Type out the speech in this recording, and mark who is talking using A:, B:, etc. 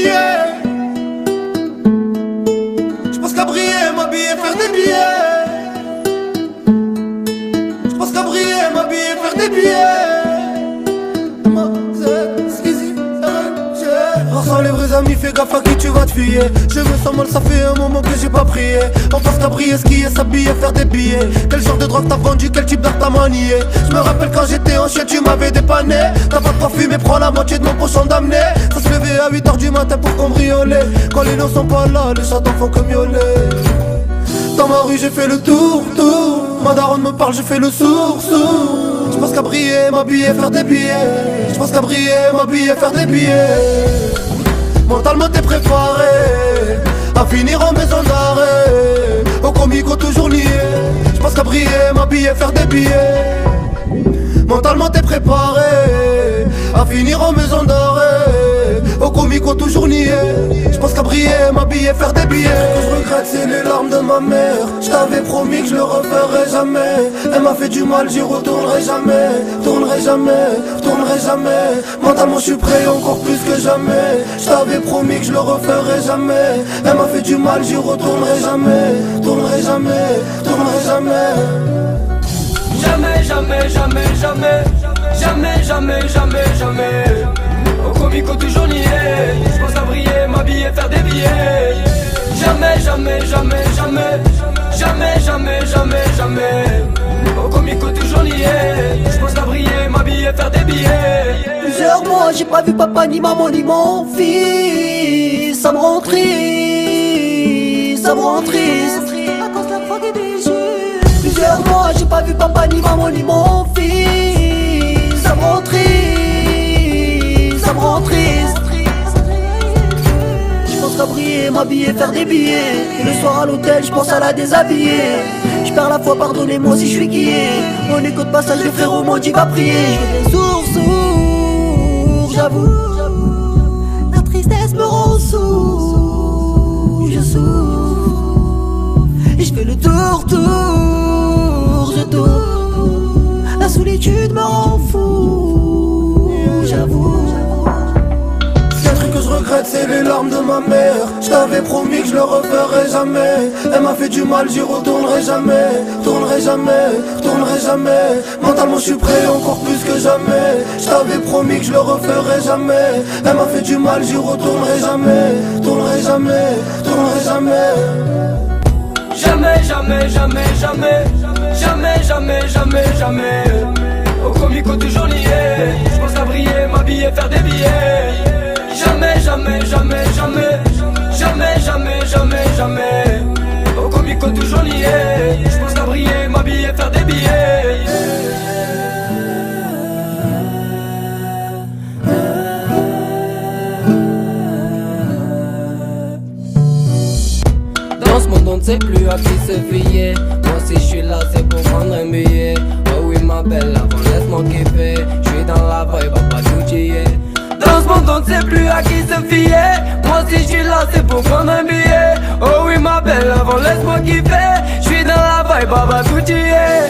A: nier. J'pense qu'à briller, m'habiller, faire des billets. J'pense qu'à briller, m'habiller, faire des billets. Ressens les vrais amis, fais gaffe à qui tu vas te fier. Je me sens mal, ça fait un moment que j'ai pas prié. On pense qu'à briller, skier, s'habiller, faire des billets. Quel genre de drogue t'as vendu, quel type d'art t'as manié? Je me rappelle quand j'étais en chien, tu m'avais dépanné. T'as pas de quoi fumer, prends la moitié de mon pochon d'amener. Ça se levait à 8h du matin pour cambrioler. Quand les lions sont pas là, les chatons font que miauler. Dans ma rue j'ai fait le tour. Ma daronne me parle, j'ai fait le sourd. J'pense qu'à briller, m'habiller, faire des billets. J'pense qu'à briller, m'habiller, faire des billets. Mentalement t'es préparé à finir en maison d'arrêt. Au comico toujours lié. J'pense qu'à briller, m'habiller, faire des billets. Mentalement t'es préparé à finir en maison d'arrêt. Au comico toujours nié. J'pense qu'à briller, m'habiller, faire des billets. Ce que je regrette c'est les larmes de ma mère. J't'avais promis que je le referai jamais. Elle m'a fait du mal, j'y retournerai jamais. Retournerai jamais. Mentalement je suis prêt encore plus que jamais. J't'avais promis que je le referai jamais. Elle m'a fait du mal, j'y retournerai jamais. Retournerai jamais.
B: Jamais. Au comico toujours nié. J'pense à briller, m'habiller, faire des billets. Jamais. Au comico toujours nié. J'pense à briller, m'habiller, faire des billets.
C: Plusieurs mois j'ai pas vu papa ni maman ni mon fils. Ça me rend triste, à cause de la drogue et des jeux. Plusieurs mois j'ai pas vu papa ni maman ni mon fils. Ça me rend triste. J'pense qu'à briller, m'habiller, faire des billets. Et le soir à l'hôtel, j'pense à la déshabiller. J'perds la foi, pardonnez-moi si je suis guillé. Mon écho de passage, les frérots m'ont dit va prier. Je deviens sourd, j'avoue. La tristesse me rend sourd. Je souffre et je fais le tour. Je tourne. La solitude me rend fou. J'avoue.
A: Que je regrette c'est les larmes de ma mère. Je t'avais promis que je le referai jamais. Elle m'a fait du mal, j'y retournerai jamais. Retournerai jamais. Mentalement je suis prêt encore plus que jamais. Je t'avais promis que je le referai jamais. Elle m'a fait du mal, j'y retournerai jamais. Retournerai jamais.
B: Jamais. Au comico toujours lié. J'pense à briller, m'habiller, faire des billets. Jamais. Au comico toujours lié. J'pense à briller, m'habiller, faire des billets.
D: Dans ce monde on ne sait plus à qui se fier. Moi si je suis là c'est pour prendre un billet. Oh oui ma belle, avant laisse-moi kiffer. Je suis dans la vibe, pas tout chier. Dans ce monde on ne sait plus à qui se fier. Moi si je suis là c'est pour prendre un billet. Oh oui ma belle, avant laisse-moi kiffer. Je suis dans la vibe, pas tout chier.